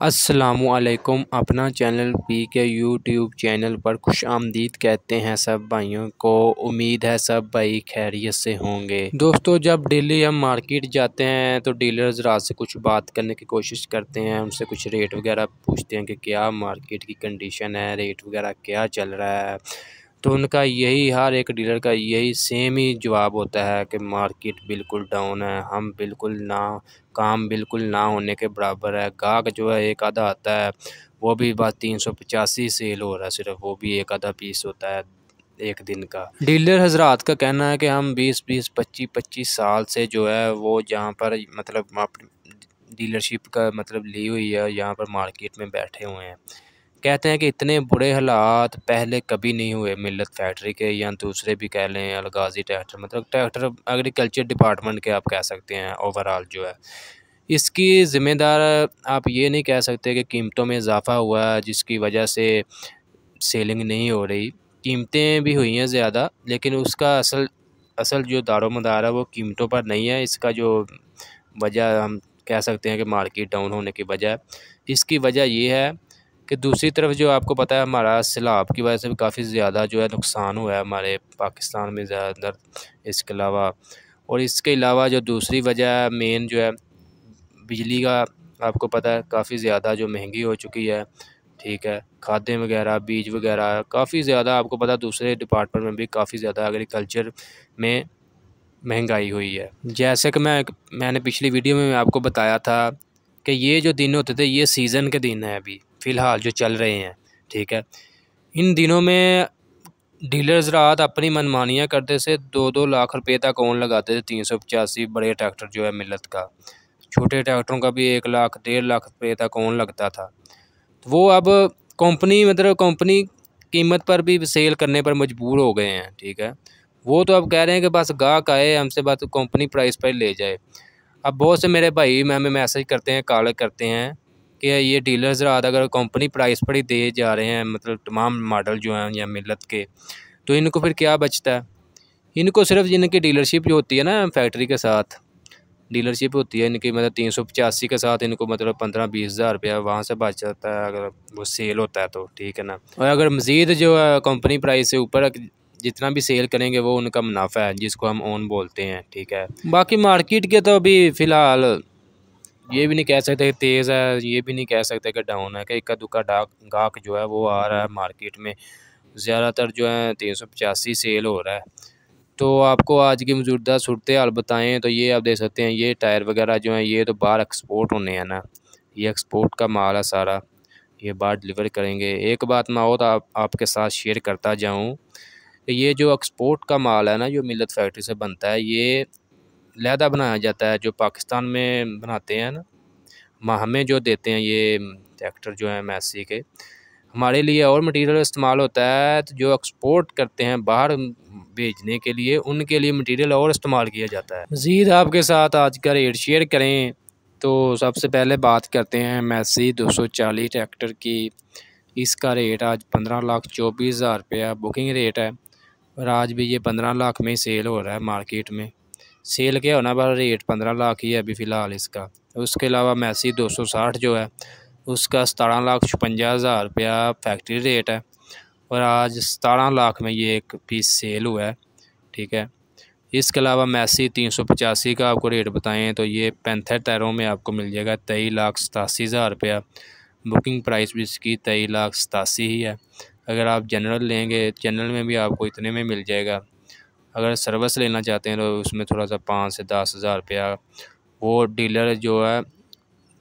अस्सलामुअलैकुम। अपना channel P के यूट्यूब चैनल पर खुश आमदीद कहते हैं सब भाइयों को। उम्मीद है सब भाई खैरियत से होंगे। दोस्तों, जब डेली हम मार्केट जाते हैं तो डीलर्स रात से कुछ बात करने की कोशिश करते हैं, उनसे कुछ रेट वगैरह पूछते हैं कि क्या मार्केट की कंडीशन है, रेट वगैरह क्या चल रहा है। तो उनका यही, हर एक डीलर का यही सेम ही जवाब होता है कि मार्केट बिल्कुल डाउन है, हम बिल्कुल ना, काम बिल्कुल ना होने के बराबर है। गाहक जो है एक आधा आता है, वो भी बस 385 सेल हो रहा है, सिर्फ वो भी एक आधा पीस होता है एक दिन का। डीलर हजरात का कहना है कि हम 20-20, 25-25 साल से जो है वो जहाँ पर मतलब डीलरशिप का मतलब ली हुई है, यहाँ पर मार्केट में बैठे हुए हैं। कहते हैं कि इतने बुरे हालात पहले कभी नहीं हुए मिल्लत फैक्ट्री के, या दूसरे भी कह लें अलगाजी ट्रैक्टर, मतलब ट्रैक्टर एग्रीकल्चर डिपार्टमेंट के आप कह सकते हैं। ओवरऑल जो है इसकी ज़िम्मेदार आप ये नहीं कह सकते कि कीमतों में इजाफ़ा हुआ है जिसकी वजह से सेलिंग नहीं हो रही। कीमतें भी हुई हैं ज़्यादा, लेकिन उसका असल असल जो दारोमदार है वो कीमतों पर नहीं है। इसका जो वजह हम कह सकते हैं कि मार्केट डाउन होने की वजह, इसकी वजह ये है कि दूसरी तरफ जो आपको पता है हमारा सैलाब की वजह से भी काफ़ी ज़्यादा जो है नुकसान हुआ है हमारे पाकिस्तान में ज़्यादातर। इसके अलावा और इसके अलावा जो दूसरी वजह मेन जो है बिजली का, आपको पता है काफ़ी ज़्यादा जो महंगी हो चुकी है। ठीक है, खादें वगैरह, बीज वगैरह काफ़ी ज़्यादा, आपको पता दूसरे डिपार्टमेंट में भी काफ़ी ज़्यादा एग्रीकल्चर में महंगाई हुई है। जैसे कि मैंने पिछली वीडियो में आपको बताया था कि ये जो दिन होते थे ये सीज़न के दिन हैं अभी फ़िलहाल जो चल रहे हैं। ठीक है, इन दिनों में डीलर्स रात अपनी मनमानियाँ करते से 2-2 लाख रुपए तक ओन लगाते थे। 385 बड़े ट्रैक्टर जो है मिल्लत का, छोटे ट्रैक्टरों का भी 1 लाख 1.5 लाख रुपए तक ओन लगता था। तो वो अब कंपनी कीमत पर भी सेल करने पर मजबूर हो गए हैं। ठीक है, वो तो अब कह रहे हैं कि बस गाहक आए हमसे, बस कंपनी प्राइस पर ले जाए। अब बहुत से मेरे भाई हमें मैसेज करते हैं, कॉल करते हैं कि ये डीलर्स रात अगर कंपनी प्राइस पर ही दे जा रहे हैं, मतलब तमाम मॉडल जो हैं या मिल्लत के, तो इनको फिर क्या बचता है। इनको सिर्फ इनकी डीलरशिप जो होती है ना फैक्ट्री के साथ, डीलरशिप होती है इनकी, मतलब 385 के साथ इनको मतलब 15-20 हज़ार रुपया वहाँ से बच जाता है अगर वो सेल होता है तो। ठीक है ना, और अगर मज़ीद जो है कंपनी प्राइस से ऊपर जितना भी सेल करेंगे वो उनका मुनाफा है, जिसको हम ओन बोलते हैं। ठीक है, बाकी मार्केट के तो अभी फ़िलहाल ये भी नहीं कह सकते कि तेज़ है, ये भी नहीं कह सकते कि डाउन है, कि इक्का दुक्का गाहक जो है वो आ रहा है मार्केट में। ज़्यादातर जो है 385 सेल हो रहा है। तो आपको आज की मौजूदा सूरत हाल बताएँ तो ये आप देख सकते हैं, ये टायर वगैरह जो हैं ये तो बाहर एक्सपोर्ट होने हैं ना, ये एक्सपोर्ट का माल है सारा, ये बाहर डिलीवर करेंगे। एक बात मैं और आपके साथ शेयर करता जाऊँ कि ये जो एक्सपोर्ट का माल है ना, जो मिल्लत फैक्ट्री से बनता है, ये लहदा बनाया जाता है जो पाकिस्तान में बनाते हैं ना, हमें जो देते हैं ये ट्रैक्टर जो है मैसी के, हमारे लिए और मटेरियल इस्तेमाल होता है। तो जो एक्सपोर्ट करते हैं बाहर भेजने के लिए, उनके लिए मटेरियल और इस्तेमाल किया जाता है। मज़ीद आपके साथ आज का रेट शेयर करें तो सबसे पहले बात करते हैं मैसी 240 ट्रैक्टर की। इसका रेट आज 15,24,000 रुपया बुकिंग रेट है, और आज भी ये 15 लाख में ही सेल हो रहा है मार्केट में। सेल क्या होना, पर रेट 15 लाख ही है अभी फ़िलहाल इसका। उसके अलावा मैसी 260 जो है उसका 17,56,000 रुपया फैक्ट्री रेट है, और आज 17 लाख में ये एक पीस सेल हुआ है। ठीक है, इसके अलावा मैसी 385 का आपको रेट बताएं तो ये 65 टायरों में आपको मिल जाएगा 23,87,000 रुपया। बुकिंग प्राइस भी इसकी 23,87,000 ही है। अगर आप जनरल लेंगे, जनरल में भी आपको इतने में मिल जाएगा। अगर सर्विस लेना चाहते हैं तो उसमें थोड़ा सा 5 से 10 हज़ार रुपया, वो डीलर जो है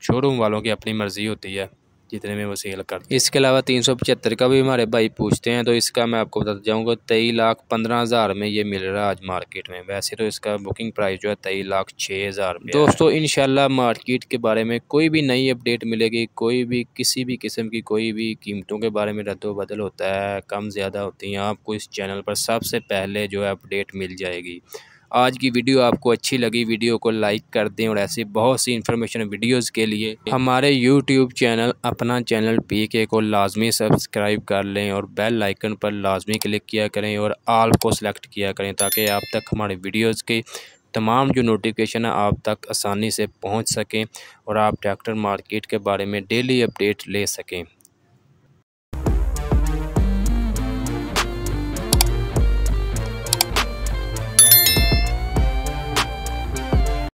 शोरूम वालों की अपनी मर्ज़ी होती है जितने में वो सेल करते हैं। इसके अलावा 375 का भी हमारे भाई पूछते हैं, तो इसका मैं आपको बताता जाऊँगा 23,15,000 में ये मिल रहा है आज मार्केट में। वैसे तो इसका बुकिंग प्राइस जो है 23,06,000 रुपया। दोस्तों, इंशाल्लाह मार्केट के बारे में कोई भी नई अपडेट मिलेगी, कोई भी किसी भी किस्म की कोई भी कीमतों के बारे में रद्द-बदल होता है, कम ज़्यादा होती हैं, आपको इस चैनल पर सबसे पहले जो है अपडेट मिल जाएगी। आज की वीडियो आपको अच्छी लगी, वीडियो को लाइक कर दें, और ऐसी बहुत सी इन्फॉर्मेशन वीडियोस के लिए हमारे यूट्यूब चैनल अपना चैनल पीके को लाजमी सब्सक्राइब कर लें, और बेल आइकन पर लाजमी क्लिक किया करें, और ऑल को सेलेक्ट किया करें, ताकि आप तक हमारे वीडियोस की तमाम जो नोटिफिकेशन है आप तक आसानी से पहुंच सकें और आप ट्रैक्टर मार्केट के बारे में डेली अपडेट ले सकें।